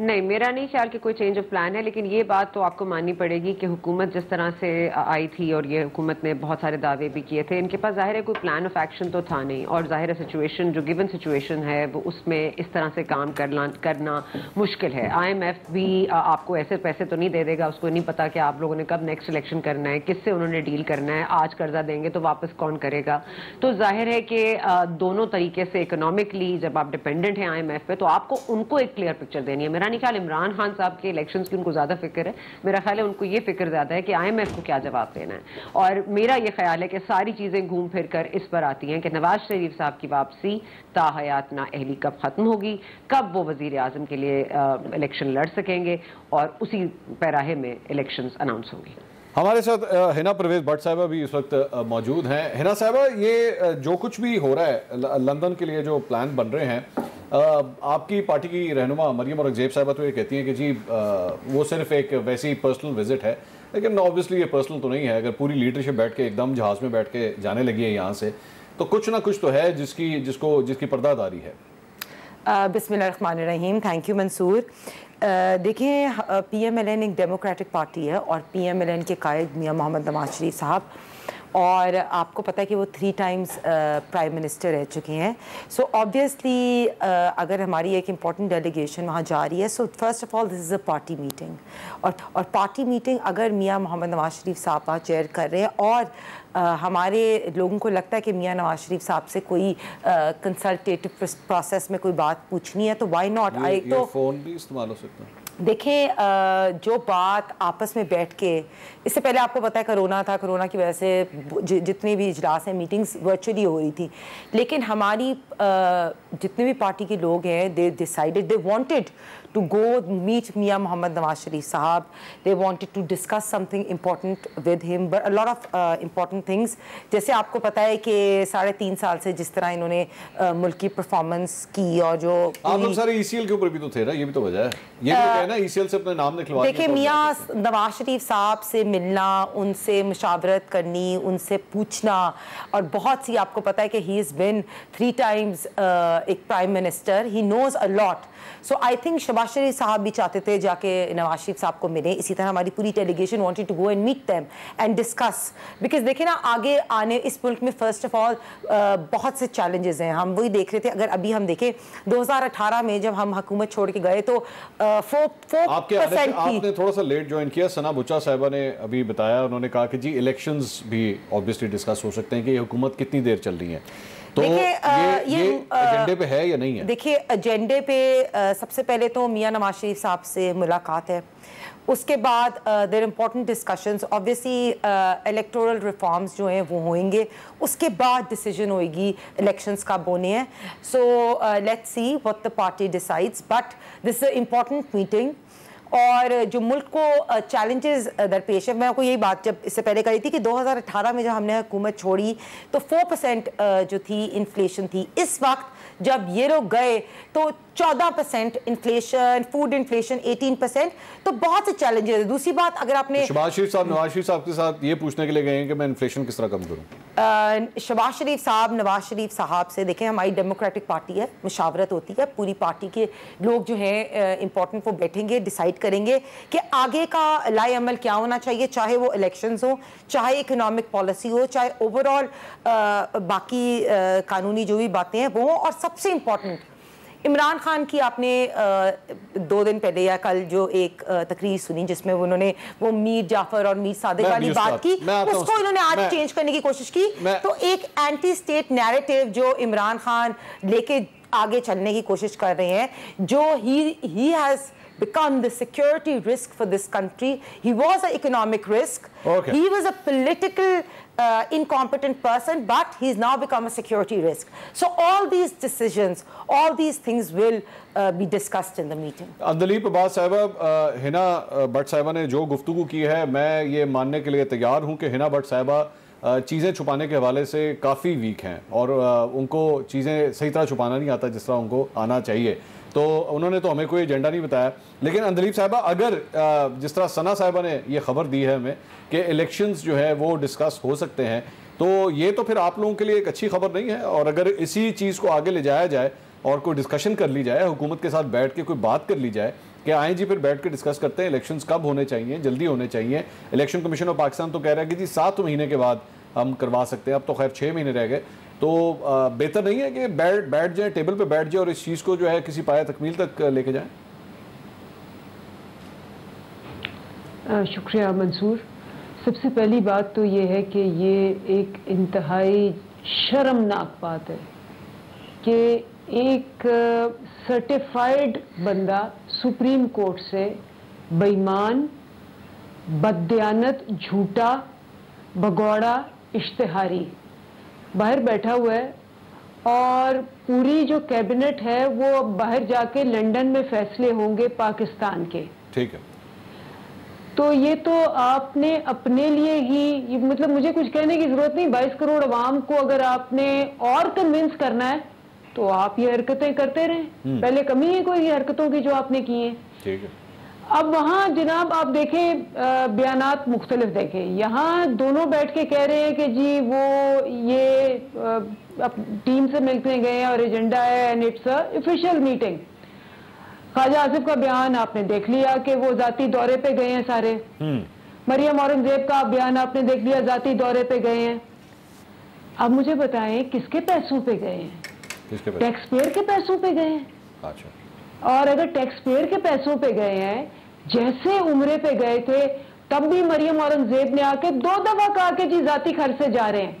نہیں، میرا نہیں خیال کہ کوئی چینج آف پلان ہے، لیکن یہ بات تو آپ کو ماننی پڑے گی کہ حکومت جس طرح سے آئی تھی اور یہ حکومت نے بہت سارے دعوے بھی کیے تھے، ان کے پاس ظاہر ہے کوئی پلان آف ایکشن تو تھا نہیں، اور ظاہر ہے سچویشن جو گیون سچویشن ہے وہ اس میں اس طرح سے کام کرنا مشکل ہے۔ آئی ایم ایف بھی آپ کو ایسے پیسے تو نہیں دے دے گا، اس کو نہیں پتا کہ آپ لوگوں نے کب نیکسٹ الیکشن کرنا ہے، کس سے انہوں نے ڈیل کرنا ہے، آج قرضہ دیں گے تو واپس کون کرے گا۔ تو ظاہر ہے کہ دونوں طریقے سے اکنامکلی جب آپ ڈپینڈنٹ ہیں آئی ایم ایف پہ تو آپ کو ان کو ایک کلیئر پکچر دینی ہے۔ میرا نہیں خیال عمران خان صاحب کے الیکشنز کی ان کو زیادہ فکر ہے، میرا خیال ہے ان کو یہ فکر زیادہ ہے کہ آئی ایم ایف کو کیا جواب دینا ہے، اور میرا یہ خیال ہے کہ ساری چیزیں گھوم پھر کر اس پر آتی ہیں کہ نواز شریف صاحب کی واپسی تا حیات نااہلی کب ختم ہوگی، کب وہ وزیر اعظم کے لیے الیکشن لڑ سکیں گے، اور اسی پیراہے میں الیکشنز اناؤنس ہوگی۔ ہمارے ساتھ ہنا پرویز بٹ صاحبہ بھی اس وقت موجود ہیں۔ ہنا صاحبہ، یہ جو کچھ بھی ہو رہا ہے لندن کے لیے جو پلان بن رہے ہیں، آپ کی پارٹی کی رہنما مریم اورنگزیب صاحبہ تو یہ کہتی ہیں کہ جی وہ صرف ایک ویسی پرسنل وزٹ ہے، لیکن اوبویسلی یہ پرسنل تو نہیں ہے۔ اگر پوری لیڈرشپ بیٹھ کے ایک دم جہاز میں بیٹھ کے جانے لگی ہے یہاں سے، تو کچھ نہ کچھ تو ہے جس کی پردہ داری ہے۔ بسم اللہ الرحمن الرحیم۔ تھینک یو منصور۔ دیکھیں، پی ایم ایل این ایک ڈیموکریٹک پارٹی ہے، اور پی ایم ایل این کے قائد میاں محمد نواز شریف صاحب، اور آپ کو پتہ ہے کہ وہ 3 ٹائمز پرائم منسٹر رہ چکے ہیں۔ سو آبویسلی اگر ہماری ایک امپورٹنٹ ڈیلیگیشن وہاں جا رہی ہے، so first of all this is a party meeting, اور پارٹی میٹنگ اگر میاں محمد نواز شریف صاحب وہاں چیئر کر رہے ہیں، اور ہمارے لوگوں کو لگتا ہے کہ میاں نواز شریف صاحب سے کوئی کنسلٹیٹو پروسیس میں کوئی بات پوچھنی ہے تو وائی ناٹ۔ تو فون بھی استعمال ہو سکتا ہے۔ دیکھیں، جو بات آپس میں بیٹھ کے، اس سے پہلے آپ کو پتہ ہے کرونا تھا، کرونا کی وجہ سے جتنی بھی اجلاس ہیں، میٹنگز ورچولی ہو رہی تھی، لیکن ہماری جتنے بھی پارٹی کے لوگ ہیں، they decided, they wanted to go meet Mian Muhammad Nawaz Sharif sahab, they wanted to discuss something important with him, but lot of important things. جیسے آپ کو پتہ ہے کہ 3.5 سال سے جس طرح انہوں نے ملک کی پرفارمنس کی، اور جو آپ لوگ سارے ای سی ایل کے اوپر بھی تو تھے نا، یہ بھی تو وجہ ہے، یہ بھی کہنا ای سی ایل سے اپنے نام نکلوا۔ دیکھیں، میاں نواز شریف صاحب سے ملنا، ان سے مشاورت کرنی، ان سے پوچھنا، اور بہت سی آپ کو پتہ ہے کہ ہی از بن 3 ٹائمز ایک prime minister, he knows a lot. So I think Shehbaz Sharif sahab بھی چاہتے تھے جا کے نواز شریف صاحب کو ملیں، اسی طرح ہماری پوری delegation wanted to go and meet them and discuss, because دیکھیں نا، آگے آنے اس ملک میں فرسٹ آف آل بہت سے چیلنجز ہیں، ہم وہی دیکھ رہے تھے۔ اگر ابھی ہم دیکھیں 2018 میں جب ہم حکومت چھوڑ کے گئے تو 4% آپ نے تھوڑا سا لیٹ جوائن کیا۔ ثنا بچا صاحبہ نے ابھی بتایا، انہوں نے کہا کہ جی الیکشنز بھی obviously ڈسکس ہو سکتے ہیں کہ یہ حکومت کتنی دیر چل رہی ہے، تو یہ ایجنڈے پہ ہے یا نہیں ہے؟ دیکھیے، ایجنڈے پہ سب سے پہلے تو میاں نواز شریف صاحب سے ملاقات ہے، اس کے بعد there important discussions, obviously electoral reforms جو ہیں وہ ہوئیں گے، اس کے بعد ڈیسیجن ہوئے گی الیکشنز کب ہونے ہیں۔ So let's see what the party decides, but this is a important meeting. اور جو ملک کو چیلنجز درپیش ہے، میں آپ کو یہی بات جب اس سے پہلے کری تھی کہ 2018 میں جب ہم نے حکومت چھوڑی تو 4% جو تھی انفلیشن تھی، اس وقت جب یہ لوگ گئے تو 14% انفلیشن، فوڈ انفلیشن 18%، تو بہت سے چیلنجز ہیں۔ دوسری بات، اگر آپ نے شہباز شریف صاحب نواز شریف صاحب کے ساتھ یہ پوچھنے کے لیے گئے ہیں کہ میں انفلیشن کس طرح کم کروں، شہباز شریف صاحب نواز شریف صاحب سے، دیکھیں ہماری ڈیموکریٹک پارٹی ہے، مشاورت ہوتی ہے، پوری پارٹی کے لوگ جو ہیں امپورٹنٹ وہ بیٹھیں گے، ڈیسائیڈ کریں گے کہ آگے کا لائے عمل کیا ہونا چاہیے، چاہے وہ الیکشنز ہوں، چاہے اکنامک پالیسی ہو، چاہے اوور آل باقی قانونی جو بھی باتیں ہیں وہ ہوں۔ اور سب سے امپورٹنٹ، عمران خان کی آپ نے 2 دن پہلے یا کل جو ایک تقریر سنی جس میں انہوں نے وہ میر جعفر اور میر صادق والی بات کی، اس کو انہوں نے آج چینج کرنے کی کوشش کی، تو ایک اینٹی اسٹیٹ نیریٹو جو عمران خان لے کے آگے چلنے کی کوشش کر رہے ہیں، جو he has become the security risk for this country. He was an economic risk. Okay. He was a political incompetent person, but he's now become a security risk. So all these decisions, all these things will be discussed in the meeting. اندلیپ عباس صاحبہ، ہنا but صاحبہ نے جو گفتگو کی ہے، میں یہ ماننے کے لیے تیار ہوں کہ ہنا بٹ صاحبہ چیزیں چھپانے کے حوالے سے کافی ویک ہیں، اور ان کو چیزیں صحیح طرح چھپانا نہیں آتا جس طرح ان کو آنا چاہیے، تو انہوں نے تو ہمیں کوئی ایجنڈا نہیں بتایا۔ لیکن اندلیپ صاحبہ، اگر جس طرح ثنا صاحبہ نے یہ خبر دی ہے ہمیں کہ الیکشنز جو ہے وہ ڈسکس ہو سکتے ہیں، تو یہ تو پھر آپ لوگوں کے لیے ایک اچھی خبر نہیں ہے؟ اور اگر اسی چیز کو آگے لے جایا جائے اور کوئی ڈسکشن کر لی جائے، حکومت کے ساتھ بیٹھ کے کوئی بات کر لی جائے، کہ آئیں جی پھر بیٹھ کے ڈسکس کرتے ہیں الیکشنز کب ہونے چاہیے, جلدی ہونے چاہیے. الیکشن کمیشن آف پاکستان تو کہہ رہا ہے کہ جی 7 مہینے کے بعد ہم کروا سکتے ہیں, اب تو خیر 6 مہینے رہ گئے. تو بہتر نہیں ہے کہ بیٹھ جائیں, ٹیبل پہ بیٹھ جائیں اور اس چیز کو جو ہے کسی پایہ تکمیل تک لے کے جائیں؟ شکریہ منصور. سب سے پہلی بات تو یہ ہے کہ یہ ایک انتہائی شرمناک بات ہے کہ ایک سرٹیفائیڈ بندہ سپریم کورٹ سے بے ایمان, بددیانت, جھوٹا, بگوڑا, اشتہاری باہر بیٹھا ہوا ہے, اور پوری جو کیبنٹ ہے وہ باہر جا کے لنڈن میں فیصلے ہوں گے پاکستان کے. ٹھیک ہے, تو یہ تو آپ نے اپنے لیے ہی, مطلب مجھے کچھ کہنے کی ضرورت نہیں. 22 کروڑ عوام کو اگر آپ نے اور کنونس کرنا ہے تو آپ یہ حرکتیں کرتے رہیں. پہلے کمی ہے کوئی حرکتوں کی جو آپ نے کی ہیں. ٹھیک ہے. اب وہاں جناب آپ دیکھیں بیانات مختلف دیکھیں. یہاں دونوں بیٹھ کے کہہ رہے ہیں کہ جی وہ یہ ٹیم سے ملتے گئے ہیں اور ایجنڈا ہے اینڈ اٹس آفیشیل میٹنگ. خواجہ آصف کا بیان آپ نے دیکھ لیا کہ وہ ذاتی دورے پہ گئے ہیں سارے. مریم اورنگزیب کا بیان آپ نے دیکھ لیا, ذاتی دورے پہ گئے ہیں. اب مجھے بتائیں کس کے پیسوں پہ گئے ہیں؟ ٹیکس پیئر کے پیسوں پہ گئے ہیں. اچھا, اور اگر ٹیکس پیئر کے پیسوں پہ گئے ہیں, جیسے عمرے پہ گئے تھے تب بھی مریم اورنگزیب نے آ کے 2 دفعہ کہا کہ جی ذاتی خرچ سے جا رہے ہیں.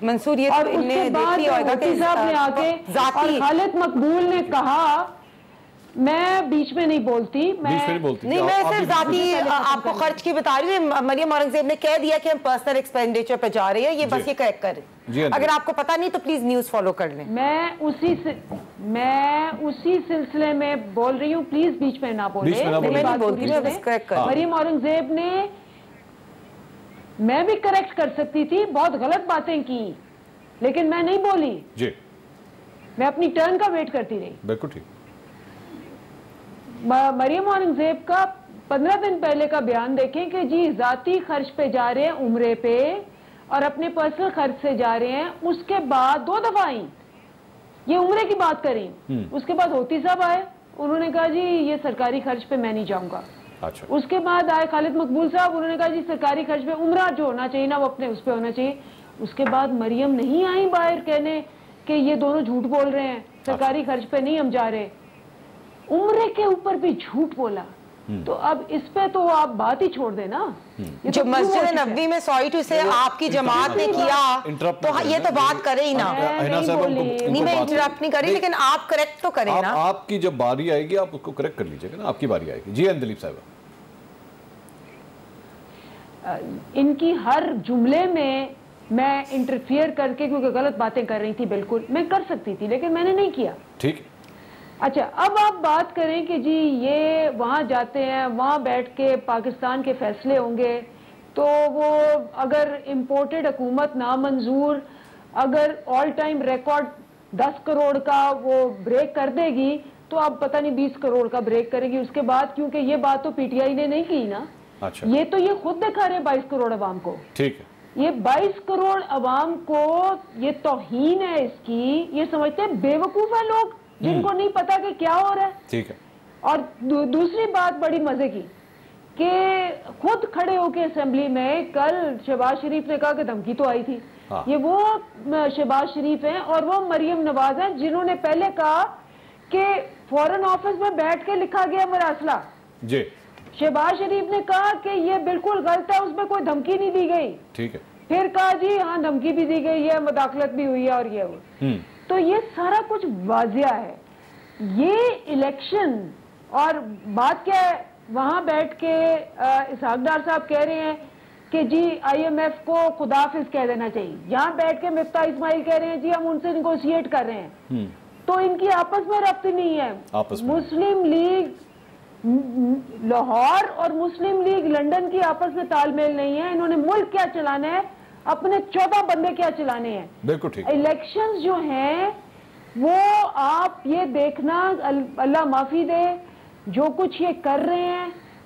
منصور یہ اور اس کے بعد مفتی صاحب نے آ کے اور خالد مقبول نے کہا, میں بیچ میں نہیں بولتی, نہیں میں صرف ذاتی آپ کو خرچ کی بتا رہی ہوں. مریم اورنگزیب نے کہہ دیا کہ ہم پرسنل ایکسپینڈیچر پہ جا رہے ہیں, یہ بس یہ کریکٹ کر رہے ہیں. اگر آپ کو پتا نہیں تو پلیز نیوز فالو کر لیں. میں اسی سلسلے میں بول رہی ہوں, پلیز بیچ میں نہ بولیں. مریم اورنگزیب نے, میں بھی کریکٹ کر سکتی تھی, بہت غلط باتیں کی, لیکن میں نہیں بولی. میں اپنی ٹرن کا ویٹ کرتی رہی. بالکل ٹھیک. مریم اورنگزیب کا 15 دن پہلے کا بیان دیکھیں کہ جی ذاتی خرچ پہ جا رہے ہیں عمرے پہ اور اپنے پرسنل خرچ سے جا رہے ہیں. اس کے بعد 2 دفعہ آئیں, یہ عمرے کی بات کریں. اس کے بعد ہوتی صاحب آئے, انہوں نے کہا جی یہ سرکاری خرچ پہ میں نہیں جاؤں گا. اس کے بعد آئے خالد مقبول صاحب, انہوں نے کہا جی سرکاری خرچ پہ عمرہ جو ہونا چاہیے نا وہ اپنے اس پہ ہونا چاہیے. اس کے بعد مریم نہیں آئیں باہر کہنے کہ یہ دونوں جھوٹ بول رہے ہیں, سرکاری خرچ پہ نہیں ہم جا رہے. عمرے کے اوپر بھی جھوٹ بولا. تو اب اس پہ تو آپ بات ہی چھوڑ دیں نا. جو مسجد نبوی میں سوری ٹو سے آپ کی جماعت نے کیا تو یہ تو بات کرے ہی نا. نہیں میں انٹرپٹ نہیں کری, لیکن آپ کریکٹ تو کریں نا. آپ کی جب باری آئے گی آپ اس کو کریکٹ کر لیجئے گا نا, آپ کی باری آئے گی. جی اندلیپ صاحبہ, ان کی ہر جملے میں انٹرفیئر کر کے, کیونکہ غلط باتیں کر رہی تھی, بالکل میں کر سکتی تھی لیکن میں نے نہیں کیا. ٹھیک ہے. اچھا, اب آپ بات کریں کہ جی یہ وہاں جاتے ہیں, وہاں بیٹھ کے پاکستان کے فیصلے ہوں گے, تو وہ اگر امپورٹڈ حکومت نامنظور اگر آل ٹائم ریکارڈ 10 کروڑ کا وہ بریک کر دے گی تو اب پتہ نہیں 20 کروڑ کا بریک کرے گی اس کے بعد, کیونکہ یہ بات تو پی ٹی آئی نے نہیں کی نا. یہ تو یہ خود دکھا رہے ہیں 22 کروڑ عوام کو. ٹھیک ہے. یہ 22 کروڑ عوام کو یہ توہین ہے اس کی. یہ سمجھتے ہیں بیوقوف ہیں لوگ جن کو نہیں پتا کہ کیا ہو رہا ہے. ٹھیک ہے. اور دوسری بات بڑی مزے کی کہ خود کھڑے ہو کے اسمبلی میں کل شہباز شریف نے کہا کہ دھمکی تو آئی تھی. یہ وہ شہباز شریف ہیں اور وہ مریم نواز ہیں جنہوں نے پہلے کہا کہ فورن آفس میں بیٹھ کے لکھا گیا مراسلہ. جی. شہباز شریف نے کہا کہ یہ بالکل غلط ہے, اس میں کوئی دھمکی نہیں دی گئی. ٹھیک ہے. پھر کہا جی ہاں دھمکی بھی دی گئی ہے, مداخلت بھی ہوئی ہے اور یہ ہو. تو یہ سارا کچھ واضح ہے. یہ الیکشن اور بات کیا ہے, وہاں بیٹھ کے اسحاق ڈار صاحب کہہ رہے ہیں کہ جی آئی ایم ایف کو خداحافظ کہہ دینا چاہیے. یہاں بیٹھ کے مفتاح اسماعیل کہہ رہے ہیں جی ہم ان سے نیگوشیٹ کر رہے ہیں. تو ان کی آپس میں ربط نہیں ہے. مسلم لیگ لاہور اور مسلم لیگ لندن کی آپس میں تال میل نہیں ہے. انہوں نے ملک کیا چلانا ہے, اپنے 14 بندے کیا چلانے ہیں. بالکل ٹھیک. الیکشنز جو ہیں وہ آپ یہ دیکھنا, اللہ معافی دے, جو کچھ یہ کر رہے ہیں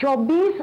24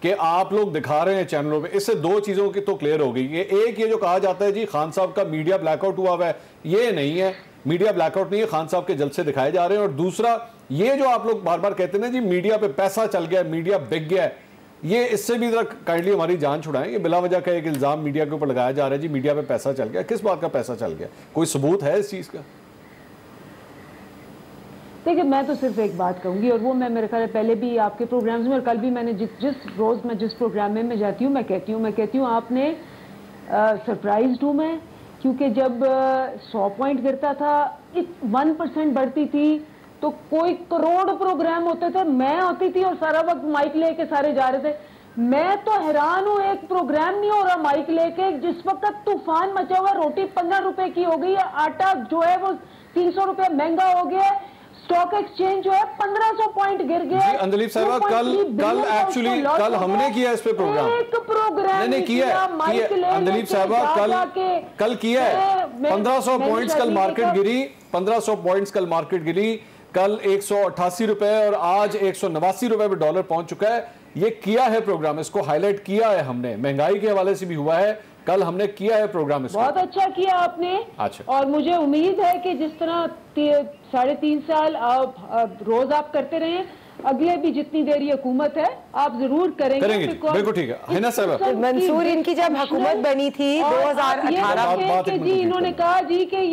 کہ آپ لوگ دکھا رہے ہیں چینلوں پہ, اس سے دو چیزوں کی تو کلیئر ہو گئی. ایک یہ جو کہا جاتا ہے جی خان صاحب کا میڈیا بلیک آؤٹ ہوا ہے, یہ نہیں ہے, میڈیا بلیک آؤٹ نہیں ہے, خان صاحب کے جلسے دکھائے جا رہے ہیں. اور دوسرا یہ جو آپ لوگ بار بار کہتے ہیں نا جی میڈیا پہ پیسہ چل گیا, میڈیا بک گیا ہے, یہ اس سے بھی ذرا کائنڈلی ہماری جان چھڑائیں. یہ بلا وجہ کا ایک الزام میڈیا کے اوپر لگایا جا رہا ہے جی میڈیا پہ پیسہ چل گیا. کس بات کا پیسہ چل گیا, کوئی ثبوت ہے اس چیز کا؟ دیکھیں میں تو صرف ایک بات کہوں گی, اور وہ میں میرے خیال پہلے بھی آپ کے پروگرامز میں اور کل بھی میں نے جس روز میں جس پروگرام میں جاتی ہوں میں کہتی ہوں آپ نے سرپرائزڈ ہوں میں, کیونکہ جب 100 پوائنٹ گرتا تھا 1% بڑھتی تھی تو کوئی کروڑ پروگرام ہوتے تھے, میں ہوتی تھی اور سارا وقت مائک لے کے سارے جا رہے تھے. میں تو حیران ہوں, ایک پروگرام نہیں ہو رہا مائک لے کے, جس وقت طوفان مچا ہوا, روٹی 15 روپے کی ہو گئی ہے, آٹا جو ہے وہ 300 روپے مہنگا ہو گیا ہے, اسٹاک ایکسچینج جو ہے 1500 پوائنٹ گر گیا ہے. اندلیب صاحبہ کل ہم نے کیا اس پہ پروگرام, ایک پروگرام نہیں کیا اندلیب صاحبہ کل کیا ہے. 1500 پوائنٹس کل مارکیٹ گری, 1500 پوائنٹس کل مارکیٹ گری, کل 188 روپے اور آج 189 روپے پہ ڈالر پہنچ چکا ہے. یہ کیا ہے پروگرام, اس کو ہائی لائٹ کیا ہے ہم نے, مہنگائی کے حوالے سے بھی ہوا ہے, کل ہم نے کیا ہے پروگرام. اس بہت اچھا کیا آپ نے. اور مجھے امید ہے کہ جس طرح 3.5 سال روز آپ کرتے رہے, اگلے بھی جتنی دیر یہ حکومت ہے آپ ضرور کریں گے. بالکل ٹھیک ہے حنا صاحبہ. منصور ان کی جب حکومت بنی تھی 2018 کہ جی انہوں نے کہا جی کہ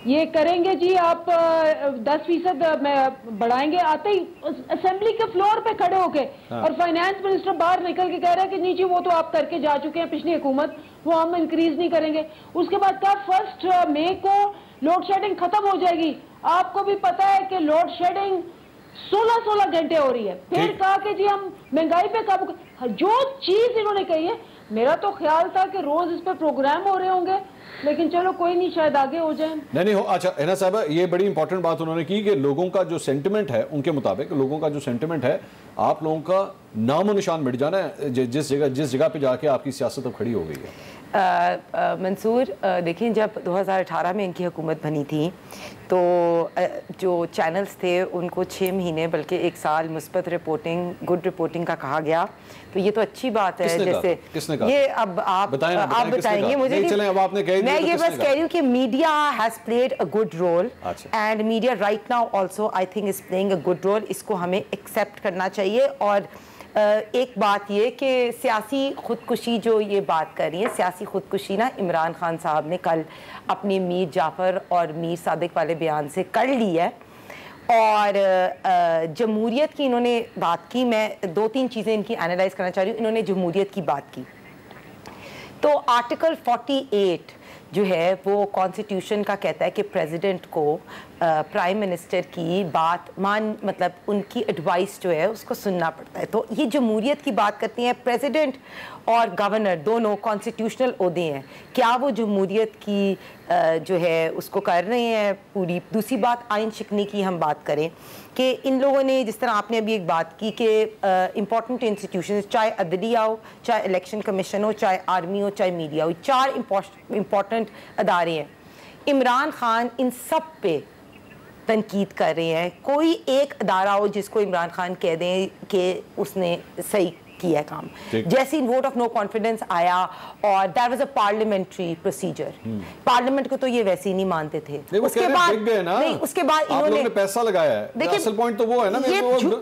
یہ کریں گے جی, آپ 10% میں بڑھائیں گے, آتے ہی اسمبلی کے فلور پہ کھڑے ہو کے, اور فائنانس منسٹر باہر نکل کے کہہ رہا ہے کہ نہیں جی وہ تو آپ کر کے جا چکے ہیں پچھلی حکومت, وہ ہم انکریز نہیں کریں گے. اس کے بعد کہا 1 مئی کو لوڈ شیڈنگ ختم ہو جائے گی. آپ کو بھی پتا ہے کہ لوڈ شیڈنگ 16 گھنٹے ہو رہی ہے. پھر کہا کہ جی ہم مہنگائی پہ قابو, جو چیز انہوں نے کہی ہے, میرا تو خیال تھا کہ روز اس پہ پروگرام ہو رہے ہوں گے, لیکن چلو کوئی نہیں, شاید آگے ہو جائیں. نہیں اچھا حنا صاحبہ, یہ بڑی امپورٹنٹ بات انہوں نے کی کہ لوگوں کا جو سینٹیمنٹ ہے, ان کے مطابق لوگوں کا جو سینٹیمنٹ ہے, آپ لوگوں کا نام و نشان مٹ جانا ہے جس جگہ پہ جا کے آپ کی سیاست اب کھڑی ہو گئی ہے. منصور دیکھیں, جب 2018 میں ان کی حکومت بنی تھی تو جو چینلز تھے ان کو 6 مہینے بلکہ 1 سال مثبت رپورٹنگ, گڈ رپورٹنگ کا کہا گیا, تو یہ تو اچھی بات ہے. جیسے یہ اب آپ بتائیں گے مجھے, میں یہ بس کہہ رہی ہوں کہ media has played a good role, and media right now also I think is playing a good role. اس کو ہمیں ایکسیپٹ کرنا چاہیے. اور ایک بات یہ کہ سیاسی خودکشی جو یہ بات کر رہی ہے, سیاسی خودکشی نا عمران خان صاحب نے کل اپنے میر جعفر اور میر صادق والے بیان سے کر لی ہے. اور جمہوریت کی انہوں نے بات کی, میں 2-3 چیزیں ان کی اینالائز کرنا چاہ رہی ہوں. انہوں نے جمہوریت کی بات کی تو آرٹیکل 48 جو ہے وہ کانسٹیٹیوشن کا کہتا ہے کہ پریزیڈنٹ کو پرائم منسٹر کی بات مطلب ان کی ایڈوائس جو ہے اس کو سننا پڑتا ہے. تو یہ جمہوریت کی بات کرتی ہیں. پریزیڈنٹ اور گورنر دونوں کانسٹیٹیوشنل عہدے ہیں, کیا وہ جمہوریت کی جو ہے اس کو کر رہے ہیں پوری. دوسری بات آئین شکنی کی ہم بات کریں کہ ان لوگوں نے, جس طرح آپ نے ابھی ایک بات کی کہ امپورٹنٹ انسٹیٹیوشنز, چاہے عدلیہ ہو, چاہے الیکشن کمیشن ہو, چاہے آرمی ہو, چاہے میڈیا ہو, 4 امپورٹنٹ ادارے ہیں. عمران خان ان سب پہ تنقید کر رہے ہیں. کوئی ایک ادارہ ہو جس کو عمران خان کہہ دیں کہ اس نے صحیح کیا ہے کام. جیسے ووٹ آف نو کانفیڈنس آیا اور that was a parliamentary procedure, parliament کو تو یہ ویسے ہی نہیں مانتے تھے. اس کے بعد انہوں نے پیسہ لگایا ہے. اصل پوائنٹ تو وہ ہے نا,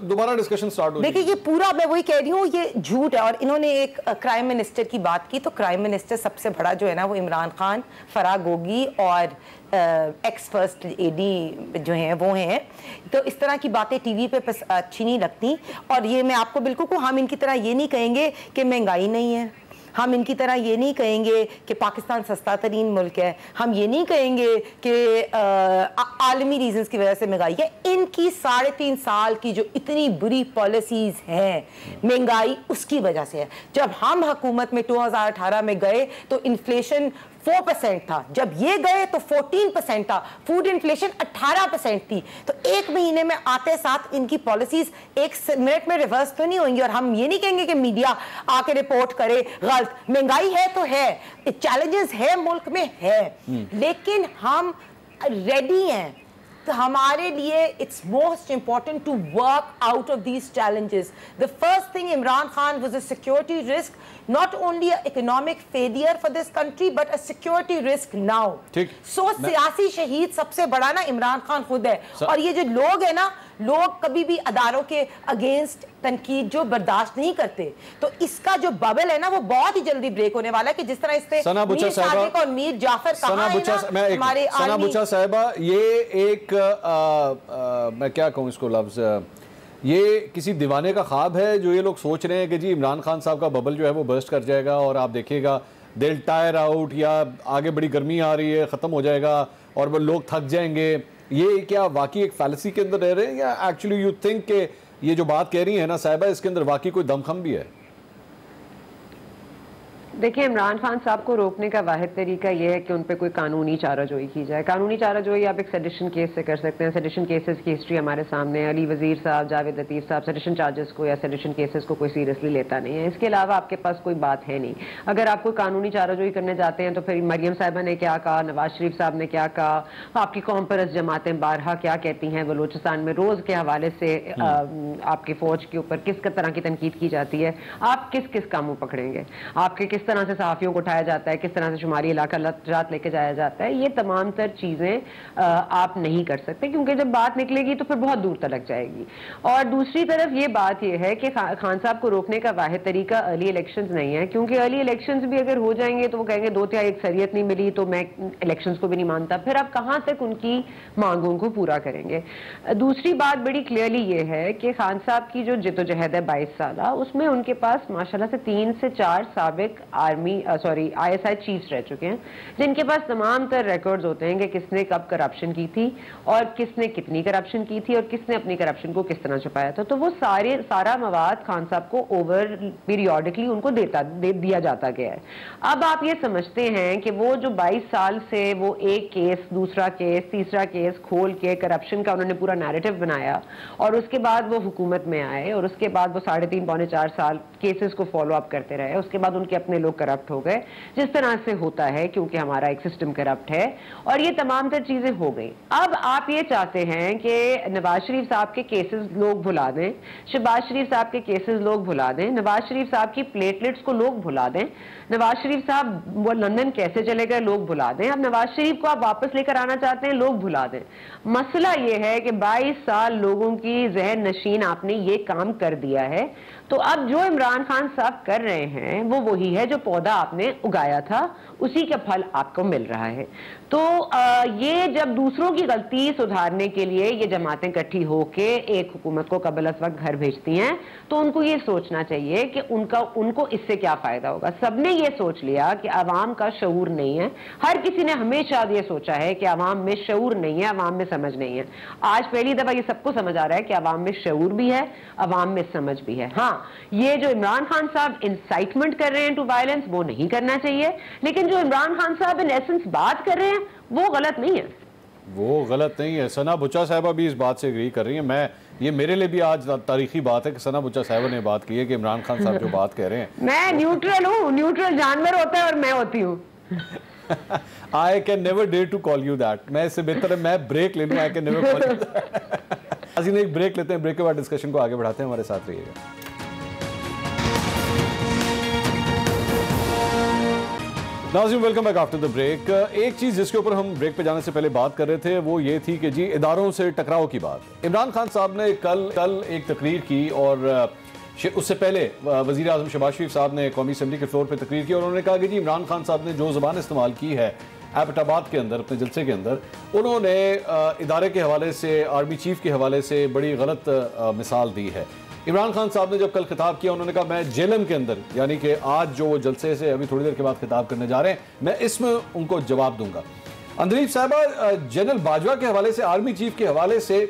دوبارہ ڈسکشن سٹارٹ ہو. دیکھیں یہ پورا میں وہی کہہ رہی ہوں, یہ جھوٹ ہے. اور انہوں نے ایک کرائم منسٹر کی بات کی, تو کرائم منسٹر سب سے بڑا جو ہے نا وہ عمران خان, فرح گوگی اور ایکس فرسٹ اے ڈی جو ہیں وہ ہیں. تو اس طرح کی باتیں ٹی وی پہ اچھی نہیں لگتی. اور یہ میں آپ کو بالکل کو, ہم ان کی طرح یہ نہیں کہیں گے کہ مہنگائی نہیں ہے, ہم ان کی طرح یہ نہیں کہیں گے کہ پاکستان سستا ترین ملک ہے, ہم یہ نہیں کہیں گے کہ عالمی ریزنز کی وجہ سے مہنگائی ہے. ان کی 3.5 سال کی جو اتنی بری پالیسیز ہیں مہنگائی اس کی وجہ سے ہے. جب ہم حکومت میں 2018 میں گئے تو انفلیشن 4% تھا, جب یہ گئے تو 14% تھا, فوڈ انفلیشن 18% تھی. تو 1 مہینے میں آتے ساتھ ان کی پالیسیز 1 منٹ میں ریورس تو نہیں ہوئیں گی. اور ہم یہ نہیں کہیں گے کہ میڈیا آ کے رپورٹ کرے غلط. مہنگائی ہے تو ہے, چیلنجز ہے ملک میں ہے, لیکن ہم ریڈی ہیں ہمارے لیے it's most important to work out of these challenges. The first thing, Imran Khan was a security risk, not only an economic failure for this country but a security risk now. So سیاسی شہید سب سے بڑا نا عمران خان خود ہے. اور یہ جو لوگ ہیں نا, لوگ کبھی بھی اداروں کے اگینسٹ تنقید جو برداشت نہیں کرتے, تو اس کا جو ببل ہے نا وہ بہت ہی جلدی بریک ہونے والا ہے. کہ جس طرح اس سے میر صادق اور میر جعفر کہاں ہیں نا ہمارے ثنا بچا صاحبہ, یہ ایک میں کیا کہوں اس کو لفظ, یہ کسی دیوانے کا خواب ہے جو یہ لوگ سوچ رہے ہیں کہ جی عمران خان صاحب کا ببل جو ہے وہ برسٹ کر جائے گا اور آپ دیکھیے گا they'll tire out, یا آگے بڑی گرمی آ رہی ہے, ختم ہو جائے گا اور وہ لوگ تھک جائیں گے. یہ کیا واقعی ایک فیلسی کے اندر رہ رہے ہیں, یا ایکچولی یو تھنک کہ یہ جو بات کہہ رہی ہیں نا صاحبہ اس کے اندر واقعی کوئی دم خم بھی ہے؟ دیکھیں, عمران خان صاحب کو روکنے کا واحد طریقہ یہ ہے کہ ان پہ کوئی قانونی چارہ جوئی کی جائے. قانونی چارہ جوئی آپ ایک سیڈیشن کیس سے کر سکتے ہیں. سیڈیشن کیسز کی ہسٹری ہمارے سامنے ہے. علی وزیر صاحب, جاوید لطیف صاحب سیڈیشن چارجز کو یا سیڈیشن کیسز کو کوئی سیریسلی لیتا نہیں ہے. اس کے علاوہ آپ کے پاس کوئی بات ہے نہیں. اگر آپ کوئی قانونی چارہ جوئی کرنے جاتے ہیں تو پھر مریم صاحبہ نے کیا کہا, نواز شریف صاحب نے کیا کہا, آپ کی قوم پرست جماعتیں بارہا کیا کہتی ہیں, بلوچستان میں روز کے حوالے سے آپ کی فوج کے اوپر کس طرح کی تنقید کی جاتی ہے, آپ کس کس کا منہ پکڑیں گے, آپ کے کس طرح سے صحافیوں کو اٹھایا جاتا ہے, کس طرح سے شماری علاقہ جات لے کے جایا جاتا ہے. یہ تمام تر چیزیں آپ نہیں کر سکتے کیونکہ جب بات نکلے گی تو پھر بہت دور تلک جائے گی. اور دوسری طرف یہ بات یہ ہے کہ خان صاحب کو روکنے کا واحد طریقہ ارلی الیکشنز نہیں ہے, کیونکہ ارلی الیکشنز بھی اگر ہو جائیں گے تو وہ کہیں گے 2/3 اکثریت نہیں ملی تو میں الیکشنز کو بھی نہیں مانتا. پھر آپ کہاں تک ان کی مانگوں کو پورا کریں گے. دوسری بات بڑی کلیئرلی یہ ہے کہ خان صاحب کی جو جدوجہد ہے 22 سالہ, اس میں ان کے پاس ماشاءاللہ سے 3 سے 4 سابق آئی ایس آئی چیفز رہ چکے ہیں جن کے پاس تمام تر ریکارڈز ہوتے ہیں کہ کس نے کب کرپشن کی تھی اور کس نے کتنی کرپشن کی تھی اور کس نے اپنی کرپشن کو کس طرح چھپایا تھا. تو وہ سارا مواد خان صاحب کو اوور پیریوڈکلی ان کو دیا جاتا گیا ہے. اب آپ یہ سمجھتے ہیں کہ وہ جو 22 سال سے وہ ایک کیس, دوسرا کیس, تیسرا کیس کھول کے کرپشن کا انہوں نے پورا نیریٹو بنایا اور اس کے بعد وہ حکومت میں آئے اور اس کے بعد وہ 3.5-4 سال کیسز کو فالو اپ کرتے رہے. اس کے بعد ان کے اپنے لوگ کرپٹ ہو گئے جس طرح سے ہوتا ہے کیونکہ ہمارا ایک سسٹم کرپٹ ہے, اور یہ تمام تر چیزیں ہو گئی. اب آپ یہ چاہتے ہیں کہ نواز شریف صاحب کے کیسز لوگ بھلا دیں, شہباز شریف صاحب کے کیسز لوگ بھلا دیں, نواز شریف صاحب کی پلیٹلیٹس کو لوگ بھلا دیں, نواز شریف صاحب وہ لندن کیسے چلے گئے لوگ بھلا دیں, اب نواز شریف کو آپ واپس لے کر آنا چاہتے ہیں لوگ بھلا دیں. مسئلہ یہ ہے کہ 22 سال لوگوں کی ذہن نشین آپ نے یہ کام کر دیا ہے. تو اب جو عمران خان صاحب کر رہے ہیں وہ وہی ہے جو پودا آپ نے اگایا تھا, اسی کا پھل آپ کو مل رہا ہے. تو یہ جب دوسروں کی غلطی سدھارنے کے لیے یہ جماعتیں اکٹھی ہو کے ایک حکومت کو قبل از وقت گھر بھیجتی ہیں تو ان کو یہ سوچنا چاہیے کہ ان کو اس سے کیا فائدہ ہوگا. سب نے یہ سوچ لیا کہ عوام کا شعور نہیں ہے. ہر کسی نے ہمیشہ یہ سوچا ہے کہ عوام میں شعور نہیں ہے, عوام میں سمجھ نہیں ہے. آج پہلی دفعہ یہ سب کو سمجھ آ رہا ہے کہ عوام میں شعور بھی ہے, عوام میں سمجھ بھی ہے. ہاں, یہ جو عمران خان صاحب انسائٹمنٹ کر رہے ہیں ٹو وائلنس وہ نہیں کرنا چاہیے, لیکن جو عمران خان صاحب ان ایسنس بات کر رہے ہیں وہ غلط نہیں ہے. وہ غلط نہیں ہے. ثنا بچا صاحبہ بھی اس بات سے اگری کر رہی ہیں. یہ میرے لیے بھی آج تاریخی بات ہے کہ ثنا بچا صاحبہ نے بات کی ہے کہ عمران خان صاحب جو بات کہہ رہے ہیں. میں نیوٹرل ہوں, نیوٹرل جانور ہوتا ہے اور میں ہوتی ہوں. I can never dare to call you that. میں اس سے بہتر ہے میں بریک لے لوں. I can never call you that. عظیم ایک بریک لیتے ہیں, بریک کے بعد ڈسکشن کو آگے بڑھاتے ہیں. ہمارے ساتھ رہیے گا. ناظرین welcome back after the break. ایک چیز جس کے اوپر ہم بریک پہ جانے سے پہلے بات کر رہے تھے وہ یہ تھی کہ جی اداروں سے ٹکراؤ کی بات. عمران خان صاحب نے کل ایک تقریر کی اور اس سے پہلے وزیر اعظم شہباز شریف صاحب نے قومی اسمبلی کے فلور پہ تقریر کی اور انہوں نے کہا کہ جی عمران خان صاحب نے جو زبان استعمال کی ہے ایبٹ آباد کے اندر اپنے جلسے کے اندر, انہوں نے ادارے کے حوالے سے, آرمی چیف کے حوالے سے بڑی غلط مثال دی ہے. عمران خان صاحب نے جب کل خطاب کیا انہوں نے کہا میں جیلم کے اندر, یعنی کہ آج جو وہ جلسے سے ابھی تھوڑی دیر کے بعد خطاب کرنے جا رہے ہیں, میں اس میں ان کو جواب دوں گا. اندلیب صاحبہ, جنرل باجوہ کے حوالے سے, آرمی چیف کے حوالے سے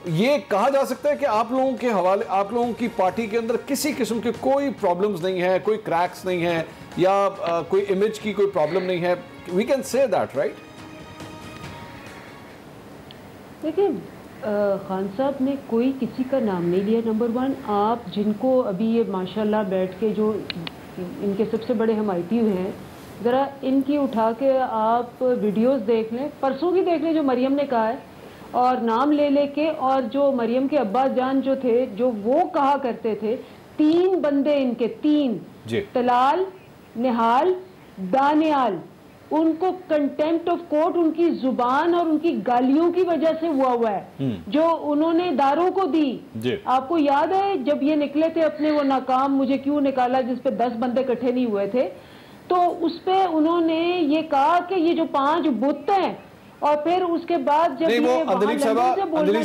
یہ کہا جا سکتا ہے کہ آپ لوگوں کی پارٹی کے اندر کسی قسم کے کوئی پرابلمز نہیں ہے, کوئی کریکس نہیں ہے, یا کوئی امیج کی کوئی پرابلم نہیں ہے. We can say that right. دیکھیں, خان صاحب نے کوئی کسی کا نام نہیں لیا. نمبر 1, آپ جن کو ابھی یہ ماشاءاللہ بیٹھ کے جو ان کے سب سے بڑے حمایتی ہیں, ذرا ان کی اٹھا کے آپ ویڈیوز دیکھ لیں, پرسوں کی دیکھ لیں جو مریم نے کہا ہے, اور نام لے لے کے, اور جو مریم کے ابا جان جو تھے, جو وہ کہا کرتے تھے, 3 بندے ان کے 3, طلال, نہال, دانیال, ان کو کنٹیمپٹ آف کورٹ ان کی زبان اور ان کی گالیوں کی وجہ سے ہوا ہے جو انہوں نے اداروں کو دی. آپ کو یاد ہے جب یہ نکلے تھے اپنے وہ ناکام مجھے کیوں نکالا جس پہ 10 بندے اکٹھے نہیں ہوئے تھے, تو اس پہ انہوں نے یہ کہا کہ یہ جو 5 بت ہیں, اور پھر اس کے بعد جب اندلیب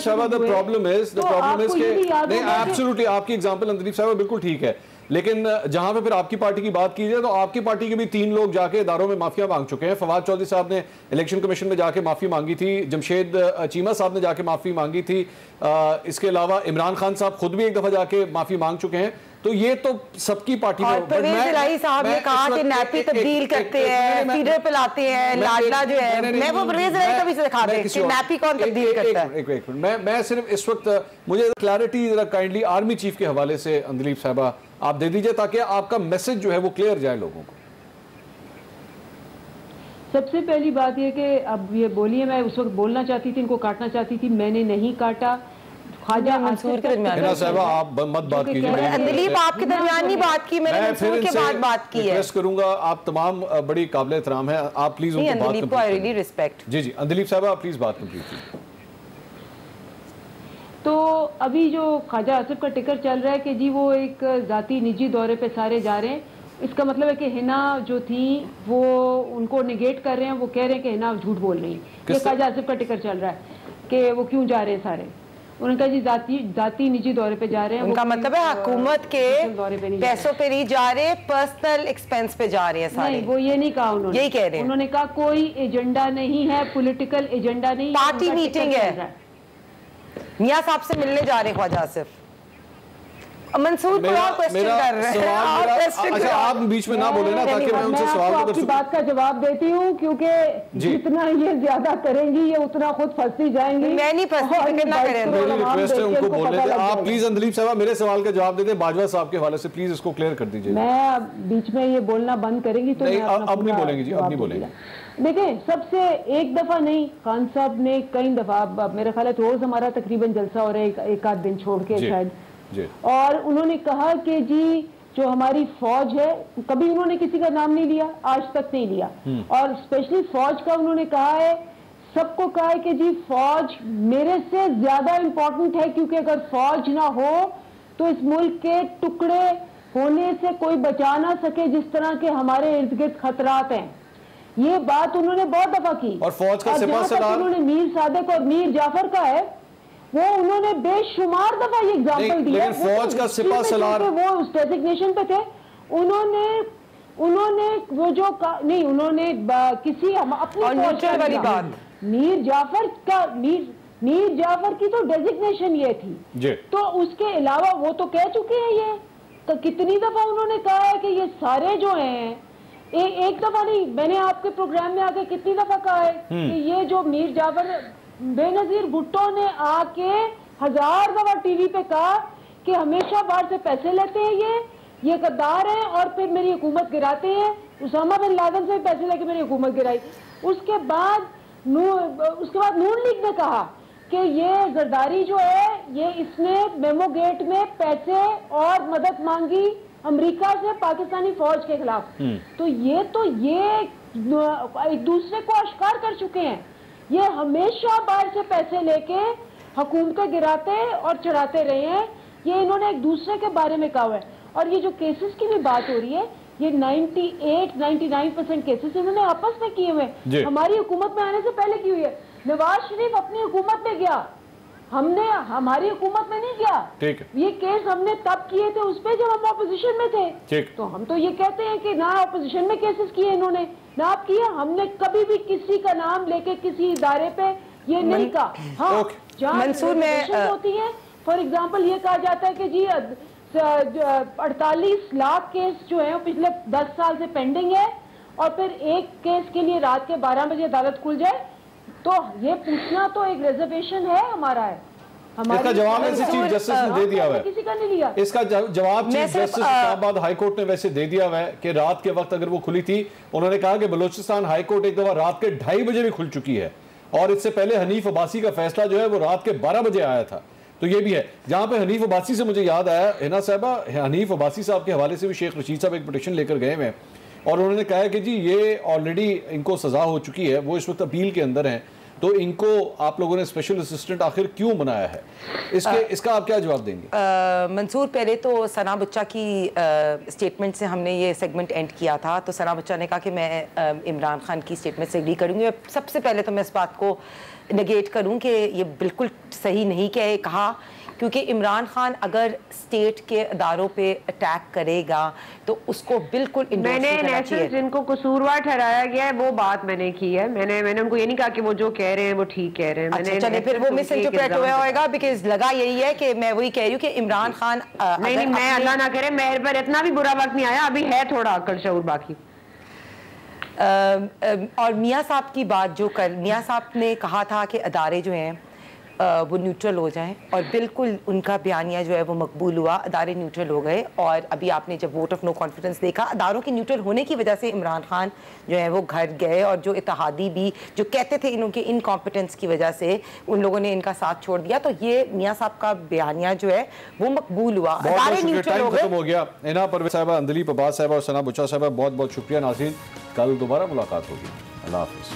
صاحبہ the problem is کہ absolutely آپ کی ایگزامپل اندلیب صاحبہ بالکل ٹھیک ہے, لیکن جہاں پہ پھر آپ کی پارٹی کی بات کی جائے تو آپ کی پارٹی کے بھی 3 لوگ جا کے اداروں میں معافیا مانگ چکے ہیں. فواد چودھری صاحب نے الیکشن کمیشن میں جا کے معافی مانگی تھی, جمشید چیمہ صاحب نے جا کے معافی مانگی تھی, اس کے علاوہ عمران خان صاحب خود بھی ایک دفعہ جا کے معافی مانگ چکے ہیں. تو یہ تو سب کی پارٹی میں, اور پرویز الہی صاحب نے کہا کہ نیپی تبدیل کرتے ہیں, فیڈر پلاتے ہیں, لاڈلا جو ہے, میں وہ پرویز الہی کا بھی دکھا دیں کہ نیپی کون تبدیل کرتا ہے. ایک منٹ, میں صرف اس وقت مجھے کلیئرٹی ذرا کائنڈلی آرمی چیف کے حوالے سے اندلیب صاحبہ آپ دے دیجئے تاکہ آپ کا میسج جو ہے وہ کلیئر جائے لوگوں کو. سب سے پہلی بات یہ کہ اب یہ بولیے, میں اس وقت بولنا چاہتی تھی, ان کو کاٹنا چاہتی تھی, میں نے نہیں کاٹا. خواجہ منصور کے درمیان صاحبہ آپ مت بات کیجئے, اندلیب آپ کے درمیان نہیں بات کی, میں نے منصور کے بعد بات کی ہے. ریکویسٹ کروں گا, آپ تمام بڑی قابل احترام ہیں, آپ پلیز ان کو بات اندلیب کو I really respect. جی اندلیب صاحبہ پلیز بات کمپلیٹ کیجئے. تو ابھی جو خواجہ آصف کا ٹکر چل رہا ہے کہ جی وہ ایک ذاتی نجی دورے پہ سارے جا رہے ہیں, اس کا مطلب ہے کہ ہنا جو تھی وہ ان کو نیگیٹ کر رہے ہیں, وہ کہہ رہے ہیں کہ ہنا جھوٹ بول رہی ہیں. یہ خواجہ آصف کا ٹکر چل رہا ہے کہ وہ کیوں جا رہے ہیں سارے, انہوں نے کہا جی ذاتی نجی دورے پہ جا رہے ہیں. ان کا مطلب ہے حکومت کے پیسوں پہ نہیں جا رہے, پرسنل ایکسپینس پہ جا رہے ہیں سارے. نہیں, وہ یہ نہیں کہا انہوں نے, یہی کہہ رہے ہیں. انہوں نے کہا کوئی ایجنڈا نہیں ہے, پولیٹیکل ایجنڈا نہیں, پارٹی میٹنگ ہے. میاں صاحب سے ملنے جا رہے خواجہ آصف. منصور کو اور کوشچن کر رہے ہیں. اچھا آپ بیچ میں نہ بولیں نا تاکہ میں ان سے سوال آپ کی بات کا جواب دیتی ہوں, کیونکہ جتنا یہ زیادہ کریں گی یہ اتنا خود پھنستی جائیں گی. میں نہیں پھنستی, فکر نہ کریں. میری ریکویسٹ ہے ان کو بولنے دیں. آپ پلیز اندلیب صاحبہ میرے سوال کا جواب دے دیں باجوہ صاحب کے حوالے سے, پلیز اس کو کلیئر کر دیجئے. میں بیچ میں یہ بولنا بند کریں گی تو اب نہیں بولیں گی جی, اب نہیں بولیں گے. دیکھیں سب سے ایک دفعہ نہیں, خان صاحب نے کئی دفعہ, میرا خیال ہے روز ہمارا تقریباً جلسہ ہو رہا ہے, ایک آدھ دن چھوڑ کے شاید, اور انہوں نے کہا کہ جی جو ہماری فوج ہے, کبھی انہوں نے کسی کا نام نہیں لیا, آج تک نہیں لیا, اور اسپیشلی فوج کا انہوں نے کہا ہے, سب کو کہا ہے کہ جی فوج میرے سے زیادہ امپورٹنٹ ہے, کیونکہ اگر فوج نہ ہو تو اس ملک کے ٹکڑے ہونے سے کوئی بچا نہ سکے, جس طرح کے ہمارے ارد گرد خطرات ہیں. یہ بات انہوں نے بہت دفعہ کی. اور فوج کا سپاہ سالار انہوں نے میر صادق اور میر جعفر کا ہے, وہ انہوں نے بے شمار دفعہ یہ ایگزامپل دیا. لیکن فوج کا سپاہ سالار وہ اس ڈیزگنیشن پہ تھے, انہوں نے وہ جو نہیں, انہوں نے کسی اپنی والی بات, میر جعفر کی تو ڈیزگنیشن یہ تھی, تو اس کے علاوہ وہ تو کہہ چکے ہیں. یہ تو کتنی دفعہ انہوں نے کہا ہے کہ یہ سارے جو ہیں, ایک دفعہ نہیں, میں نے آپ کے پروگرام میں آ کے کتنی دفعہ کہا ہے کہ یہ جو میر جعفر بے نظیر بھٹو نے آ کے 1000 دفعہ ٹی وی پہ کہا کہ ہمیشہ باہر سے پیسے لیتے ہیں, یہ غدار ہیں اور پھر میری حکومت گراتے ہیں. اسامہ بن لادن سے پیسے لے کے میری حکومت گرائی. اس کے بعد نون لیگ نے کہا کہ یہ زرداری جو ہے, یہ اس نے میمو گیٹ میں پیسے اور مدد مانگی امریکہ سے پاکستانی فوج کے خلاف. تو یہ ایک دوسرے کو اشکار کر چکے ہیں. یہ ہمیشہ باہر سے پیسے لے کے حکومتیں گراتے اور چڑھاتے رہے ہیں. یہ انہوں نے ایک دوسرے کے بارے میں کہا ہوا ہے. اور یہ جو کیسز کی بھی بات ہو رہی ہے, یہ 98-99% کیسز انہوں نے آپس میں کیے ہوئے, ہماری حکومت میں آنے سے پہلے کی ہوئی ہے. نواز شریف اپنی حکومت میں گیا, ہماری حکومت میں نہیں گیا. یہ کیس ہم نے تب کیے تھے اس پہ جب ہم اپوزیشن میں تھے. تو ہم تو یہ کہتے ہیں کہ نہ اپوزیشن میں کیسز کیے انہوں نے, نہ آپ کیے. ہم نے کبھی بھی کسی کا نام لے کے کسی ادارے پہ یہ نہیں کہا. ہاں, جہاں ہوتی ہے, فار ایگزامپل یہ کہا جاتا ہے کہ جی 48 لاکھ کیس جو ہیں پچھلے 10 سال سے پینڈنگ ہے, اور پھر ایک کیس کے لیے رات کے 12 بجے عدالت کھل جائے, تو یہ پوچھنا تو ایک ریزرویشن ہے ہمارا. ہے اس کا جواب چیف جسٹس نے دے دیا ہوا ہے. کسی کا نہیں لیا اس کا جواب چیف جسٹس اسلام آباد ہائی کورٹ نے ویسے دے دیا ہوا ہے کہ رات کے وقت اگر وہ کھلی تھی, انہوں نے کہا کہ بلوچستان ہائی کورٹ ایک دفعہ رات کے 2:30 بجے بھی کھل چکی ہے, اور اس سے پہلے حنیف عباسی کا فیصلہ جو ہے وہ رات کے 12 بجے آیا تھا. تو یہ بھی ہے. جہاں پہ حنیف عباسی سے مجھے یاد آیا, ہنا صاحبہ, حنیف عباسی صاحب کے حوالے سے بھی شیخ رشید صاحب ایک پٹیشن لے کر گئے ہوئے ہیں اور انہوں نے کہا ہے کہ جی یہ آلریڈی ان کو سزا ہو چکی ہے, وہ اس وقت اپیل کے اندر ہیں, تو ان کو آپ لوگوں نے اسپیشل اسسٹنٹ آخر کیوں بنایا ہے؟ اس کا آپ کیا جواب دیں گے؟ منصور, پہلے تو ثنا بچہ کی اسٹیٹمنٹ سے ہم نے یہ سیگمنٹ اینڈ کیا تھا, تو ثنا بچہ نے کہا کہ میں عمران خان کی اسٹیٹمنٹ سے ایگری کروں گی. سب سے پہلے تو میں اس بات کو نگیٹ کروں کہ یہ بالکل صحیح نہیں کہا, کیونکہ عمران خان اگر اسٹیٹ کے اداروں پہ اٹیک کرے گا تو اس کو بالکل میں نے نیشنل جن کو قصوروار ٹھہرایا گیا ہے وہ بات میں نے کی ہے. میں نے ان کو یہ نہیں کہا کہ وہ جو کہہ رہے ہیں وہ ٹھیک کہہ رہے ہیں. چلے پھر وہ مس انٹرپریٹ ہوا ہوئے گا, بیکاز لگا یہی ہے کہ میں وہی کہہ رہی ہوں کہ عمران خان نہیں, میں اللہ نہ کرے میرے پر اتنا بھی برا وقت نہیں آیا, ابھی ہے تھوڑا عقل شعور باقی. اور میاں صاحب کی بات جو میاں صاحب نے کہا تھا کہ ادارے جو ہیں وہ نیوٹرل ہو جائیں, اور بالکل ان کا بیانیہ جو ہے وہ مقبول ہوا, ادارے نیوٹرل ہو گئے. اور ابھی آپ نے جب ووٹ آف نو کانفیڈنس دیکھا, اداروں کے نیوٹرل ہونے کی وجہ سے عمران خان جو ہے وہ گھر گئے, اور جو اتحادی بھی جو کہتے تھے انہوں کے انکمپیٹنس کی وجہ سے ان لوگوں نے ان کا ساتھ چھوڑ دیا, تو یہ میاں صاحب کا بیانیہ جو ہے وہ مقبول ہوا, ادارے نیوٹرل ہو گئے. ختم ہو گیا. اینا پرویز صاحبہ, اندلیپ عباس صاحبہ اور ثنا بچہ صاحبہ, بہت بہت شکریہ. ناظرین, کل دوبارہ ملاقات ہوگی. اللہ حافظ.